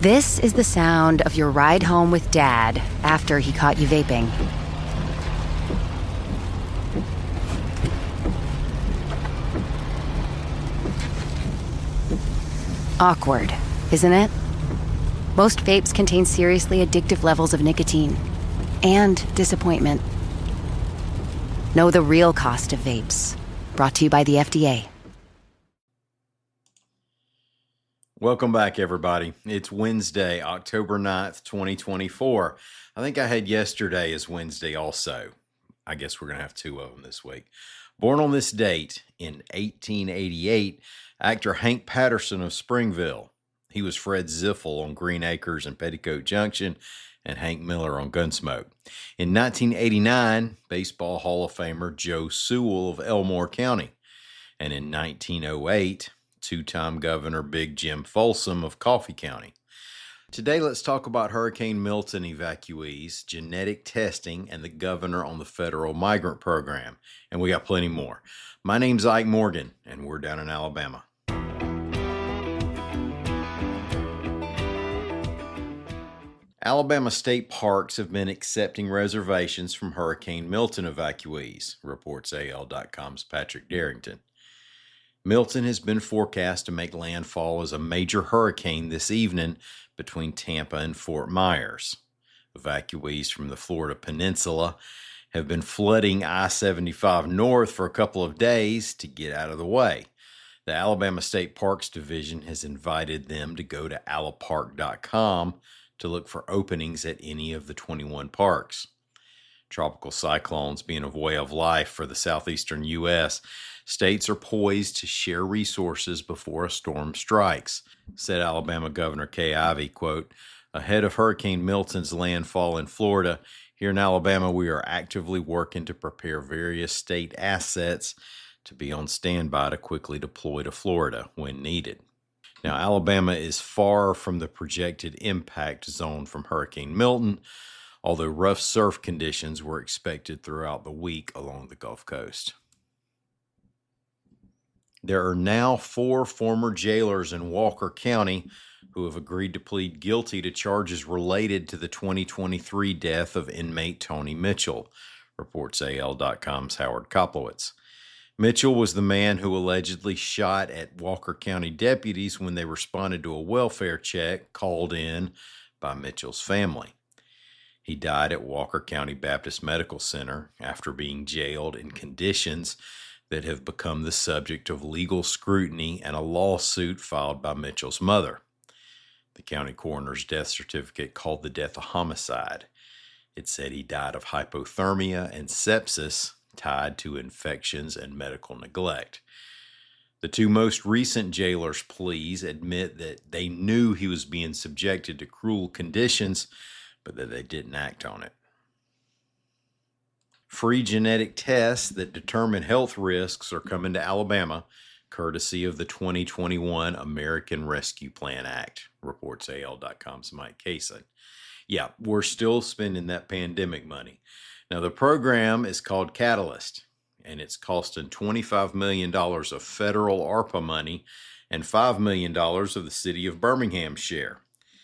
This is the sound of your ride home with Dad after he caught you vaping. Awkward, isn't it? Most vapes contain seriously addictive levels of nicotine and disappointment. Know the real cost of vapes. Brought to you by the FDA. Welcome back, everybody. It's Wednesday, October 9th, 2024. I think I had yesterday as Wednesday also. I guess we're going to have two of them this week. Born on this date in 1888, actor Hank Patterson of Springville. He was Fred Ziffel on Green Acres and Petticoat Junction, and Hank Miller on Gunsmoke. In 1989, Baseball Hall of Famer Joe Sewell of Elmore County. And in 1908, two-time Governor Big Jim Folsom of Coffee County. Today, let's talk about Hurricane Milton evacuees, genetic testing, and the governor on the federal migrant program. And we got plenty more. My name's Ike Morgan, and we're down in Alabama. Alabama state parks have been accepting reservations from Hurricane Milton evacuees, reports AL.com's Patrick Darrington. Milton has been forecast to make landfall as a major hurricane this evening between Tampa and Fort Myers. Evacuees from the Florida Peninsula have been flooding I-75 north for a couple of days to get out of the way. The Alabama State Parks Division has invited them to go to alapark.com to look for openings at any of the 21 parks. Tropical cyclones being a way of life for the southeastern U.S., states are poised to share resources before a storm strikes, said Alabama Governor Kay Ivey, quote, ahead of Hurricane Milton's landfall in Florida, here in Alabama we are actively working to prepare various state assets to be on standby to quickly deploy to Florida when needed. Now, Alabama is far from the projected impact zone from Hurricane Milton, although rough surf conditions were expected throughout the week along the Gulf Coast. There are now 4 former jailers in Walker County who have agreed to plead guilty to charges related to the 2023 death of inmate Tony Mitchell, reports AL.com's Howard Koplowitz. Mitchell was the man who allegedly shot at Walker County deputies when they responded to a welfare check called in by Mitchell's family. He died at Walker County Baptist Medical Center after being jailed in conditions that have become the subject of legal scrutiny and a lawsuit filed by Mitchell's mother. The county coroner's death certificate called the death a homicide. It said he died of hypothermia and sepsis tied to infections and medical neglect. The 2 most recent jailers' pleas admit that they knew he was being subjected to cruel conditions, but that they didn't act on it. Free genetic tests that determine health risks are coming to Alabama, courtesy of the 2021 American Rescue Plan Act, reports AL.com's Mike Kaysen. Yeah, we're still spending that pandemic money. Now, the program is called Catalyst, and it's costing $25 million of federal ARPA money and $5 million of the city of Birmingham's share.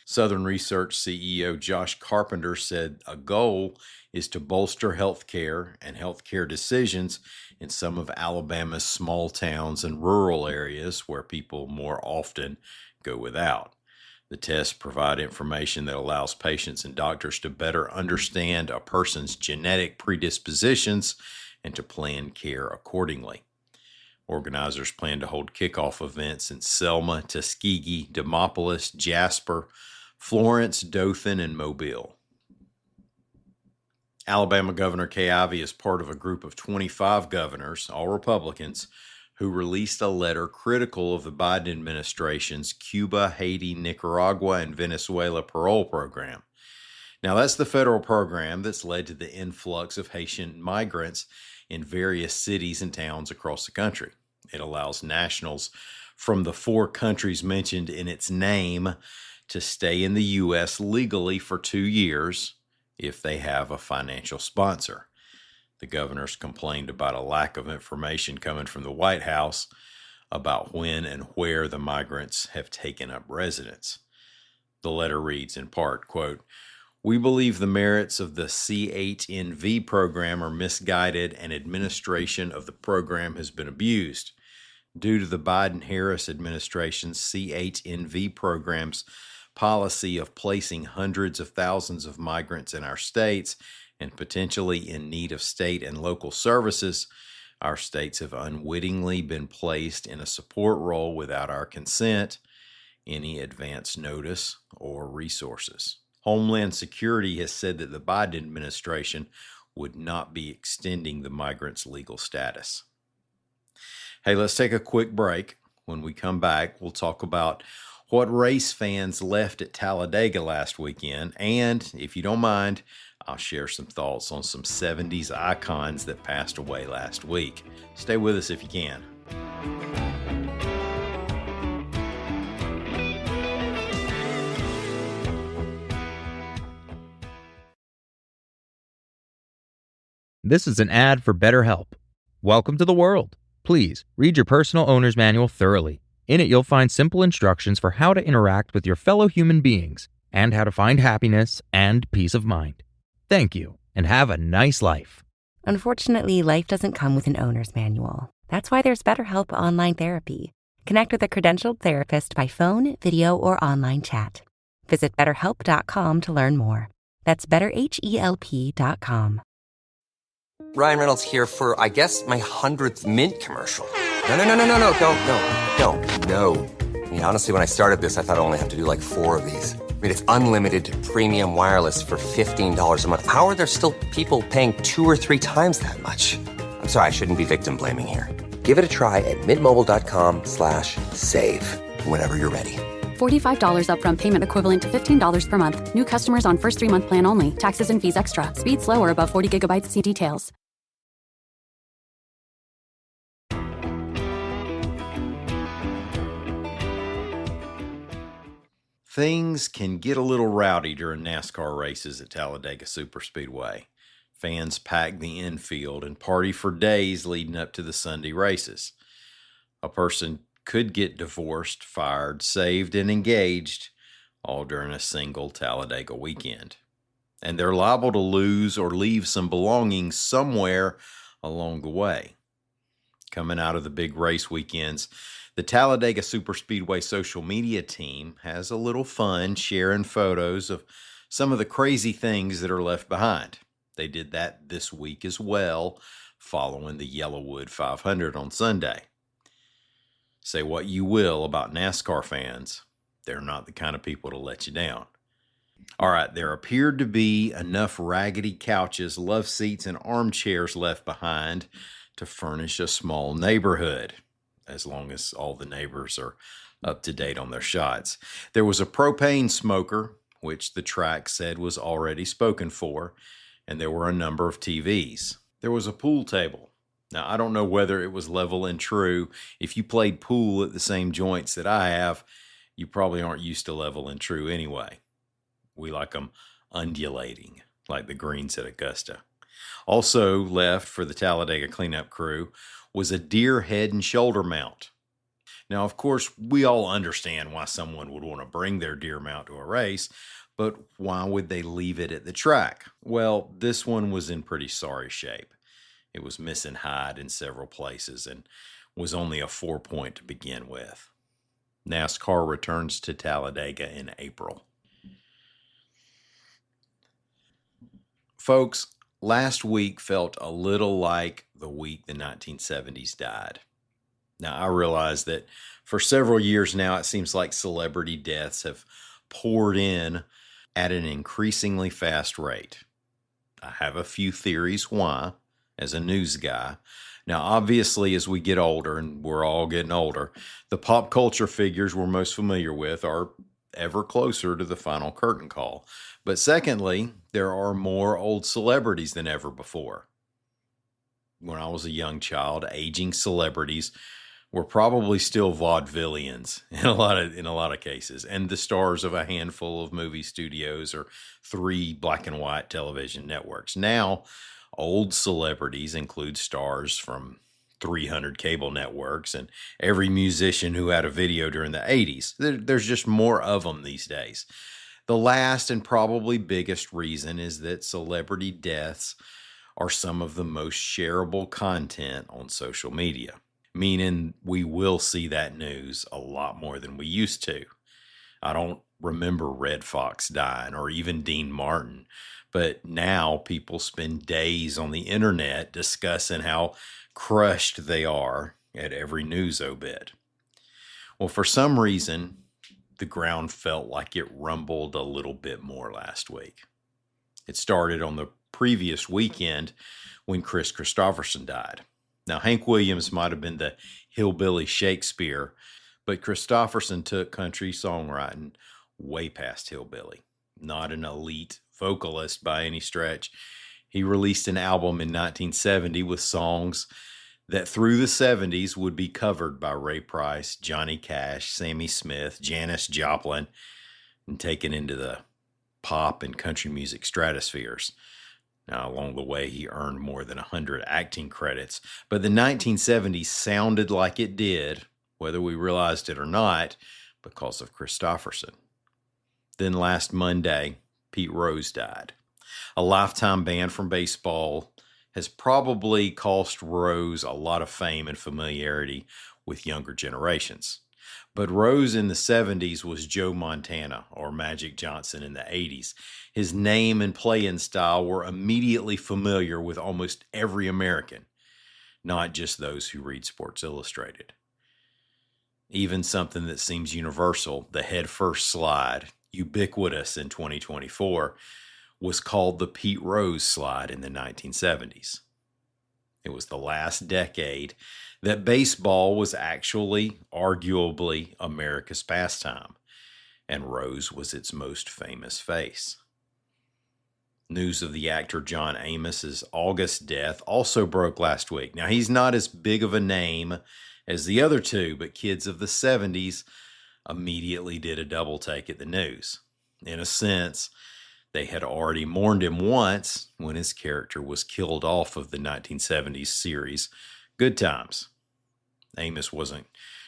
Southern Research CEO Josh Carpenter said a goal is to bolster healthcare and healthcare decisions in some of Alabama's small towns and rural areas where people more often go without. The tests provide information that allows patients and doctors to better understand a person's genetic predispositions and to plan care accordingly. Organizers plan to hold kickoff events in Selma, Tuskegee, Demopolis, Jasper, Florence, Dothan, and Mobile. Alabama Governor Kay Ivey is part of a group of 25 governors, all Republicans, who released a letter critical of the Biden administration's Cuba, Haiti, Nicaragua, and Venezuela parole program. Now, that's the federal program that's led to the influx of Haitian migrants in various cities and towns across the country. It allows nationals from the 4 countries mentioned in its name to stay in the U.S. legally for 2 years if they have a financial sponsor. The governors complained about a lack of information coming from the White House about when and where the migrants have taken up residence. The letter reads in part, quote, "We believe the merits of the C8NV program are misguided and administration of the program has been abused. Due to the Biden-Harris administration's C8NV program's policy of placing hundreds of thousands of migrants in our states and potentially in need of state and local services, our states have unwittingly been placed in a support role without our consent, any advance notice, or resources. Homeland Security has said that the Biden administration would not be extending the migrants' legal status." Hey, let's take a quick break. When we come back, we'll talk about what race fans left at Talladega last weekend. And if you don't mind, I'll share some thoughts on some 70s icons that passed away last week. Stay with us if you can. This is an ad for BetterHelp. Welcome to the world. Please read your personal owner's manual thoroughly. In it, you'll find simple instructions for how to interact with your fellow human beings and how to find happiness and peace of mind. Thank you, and have a nice life. Unfortunately, life doesn't come with an owner's manual. That's why there's BetterHelp Online Therapy. Connect with a credentialed therapist by phone, video, or online chat. Visit BetterHelp.com to learn more. That's BetterHelp.com. Ryan Reynolds here for, I guess, my 100th Mint commercial. No, don't. I mean, honestly, when I started this, I thought I only have to do like 4 of these. I mean, it's unlimited premium wireless for $15 a month. How are there still people paying 2 or 3 times that much? I'm sorry, I shouldn't be victim blaming here. Give it a try at mintmobile.com/save. Whenever you're ready. $45 upfront payment equivalent to $15 per month. New customers on first 3-month plan only. Taxes and fees extra. Speed slower above 40 gigabytes. See details. Things can get a little rowdy during NASCAR races at Talladega Superspeedway. Fans pack the infield and party for days leading up to the Sunday races. A person could get divorced, fired, saved, and engaged, all during a single Talladega weekend. And they're liable to lose or leave some belongings somewhere along the way. Coming out of the big race weekends, the Talladega Superspeedway social media team has a little fun sharing photos of some of the crazy things that are left behind. They did that this week as well, following the Yellowwood 500 on Sunday. Say what you will about NASCAR fans, they're not the kind of people to let you down. All right, there appeared to be enough raggedy couches, love seats, and armchairs left behind to furnish a small neighborhood, as long as all the neighbors are up to date on their shots. There was a propane smoker, which the track said was already spoken for, and there were a number of TVs. There was a pool table. Now, I don't know whether it was level and true. If you played pool at the same joints that I have, you probably aren't used to level and true anyway. We like them undulating, like the greens at Augusta. Also left for the Talladega cleanup crew was a deer head and shoulder mount. Now, of course, we all understand why someone would want to bring their deer mount to a race, but why would they leave it at the track? Well, this one was in pretty sorry shape. It was missing hide in several places and was only a 4-point to begin with. NASCAR returns to Talladega in April. Folks, last week felt a little like the week the 1970s died. Now, I realize that for several years now, it seems like celebrity deaths have poured in at an increasingly fast rate. I have a few theories why, as a news guy. Now, obviously, as we get older, and we're all getting older, the pop culture figures we're most familiar with are ever closer to the final curtain call. But secondly, there are more old celebrities than ever before. When I was a young child, aging celebrities were probably still vaudevillians in a lot of cases, and the stars of a handful of movie studios or 3 black and white television networks. Now, old celebrities include stars from 300 cable networks and every musician who had a video during the 80s. There's just more of them these days. The last and probably biggest reason is that celebrity deaths are some of the most shareable content on social media, meaning we will see that news a lot more than we used to. I don't remember Red Fox dying or even Dean Martin, but now people spend days on the internet discussing how crushed they are at every news obit. Well, for some reason, the ground felt like it rumbled a little bit more last week. It started on the previous weekend when Chris Christopherson died. Now, Hank Williams might have been the hillbilly Shakespeare, but Christopherson took country songwriting way past hillbilly. Not an elite vocalist by any stretch. He released an album in 1970 with songs that through the 70s would be covered by Ray Price, Johnny Cash, Sammy Smith, Janis Joplin, and taken into the pop and country music stratospheres. Now, along the way, he earned more than 100 acting credits, but the 1970s sounded like it did, whether we realized it or not, because of Christopherson. Then last Monday, Pete Rose died. A lifetime ban from baseball has probably cost Rose a lot of fame and familiarity with younger generations. But Rose in the 70s was Joe Montana or Magic Johnson in the 80s. His name and playing style were immediately familiar with almost every American, not just those who read Sports Illustrated. Even something that seems universal, the head-first slide, ubiquitous in 2024, was called the Pete Rose slide in the 1970s. It was the last decade that baseball was actually, arguably, America's pastime, and Rose was its most famous face. News of the actor John Amos's August death also broke last week. Now, he's not as big of a name as the other two, but kids of the 70s immediately did a double take at the news. In a sense, they had already mourned him once when his character was killed off of the 1970s series Good Times. Amos wasn't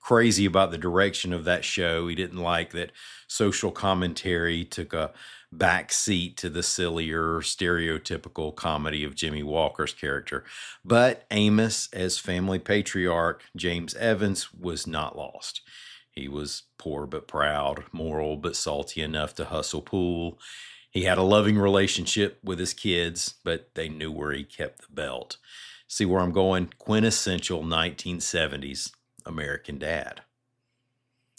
crazy about the direction of that show. He didn't like that social commentary took a back seat to the sillier, stereotypical comedy of Jimmy Walker's character. But Amos, as family patriarch James Evans, was not lost. He was poor but proud, moral but salty enough to hustle pool. He had a loving relationship with his kids, but they knew where he kept the belt. See where I'm going? Quintessential 1970s American dad.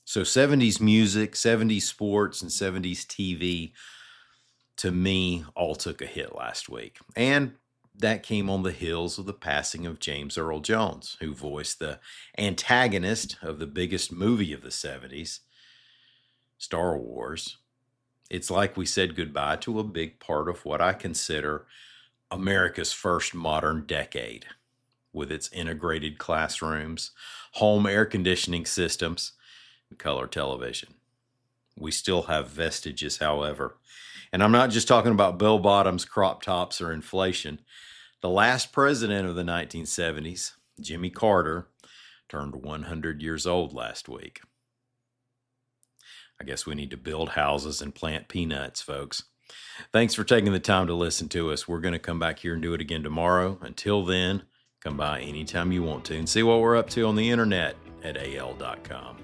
So 70s music, 70s sports, and 70s TV, to me, all took a hit last week. And that came on the heels of the passing of James Earl Jones, who voiced the antagonist of the biggest movie of the 70s, Star Wars. It's like we said goodbye to a big part of what I consider America's first modern decade, with its integrated classrooms, home air conditioning systems, and color television. We still have vestiges, however. And I'm not just talking about bell bottoms, crop tops, or inflation. The last president of the 1970s, Jimmy Carter, turned 100 years old last week. I guess we need to build houses and plant peanuts, folks. Thanks for taking the time to listen to us. We're going to come back here and do it again tomorrow. Until then, come by anytime you want to and see what we're up to on the internet at al.com.